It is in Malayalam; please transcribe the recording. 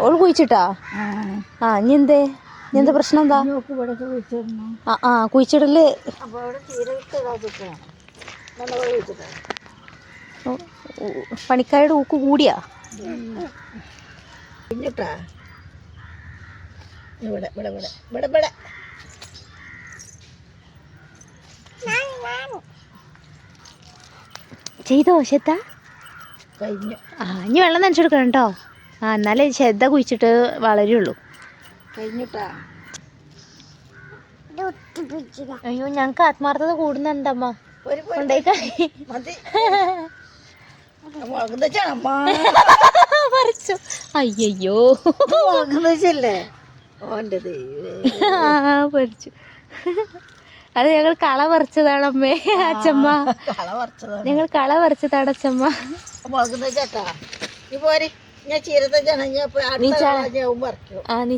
ഓള് കുഴിച്ചിട്ടാ? ആ ഇനി എന്തേ? ഇനി എന്താ പ്രശ്നം? എന്താ കുഴിച്ചിടല്? പണിക്കാരുടെ ഊക്ക് കൂടിയാ? ചെയ്തോ ശ്രദ്ധ? ഇനി വെള്ളം നനച്ചെടുക്കണം കേട്ടോ. എന്നാലേ ശ്രദ്ധ കുഴിച്ചിട്ട് വളരുള്ളൂ. അയ്യോ ഞങ്ങക്ക് ആത്മാർത്ഥത കൂടുന്നുണ്ടമ്മ. പറിച്ചു. അയ്യോ പറിച്ചു. അത് ഞങ്ങൾ കള പറിച്ചതാണമ്മേ. അച്ഛമ്മ ഞങ്ങൾ കള പറിച്ചതാണ് അച്ഛമ്മ. നീ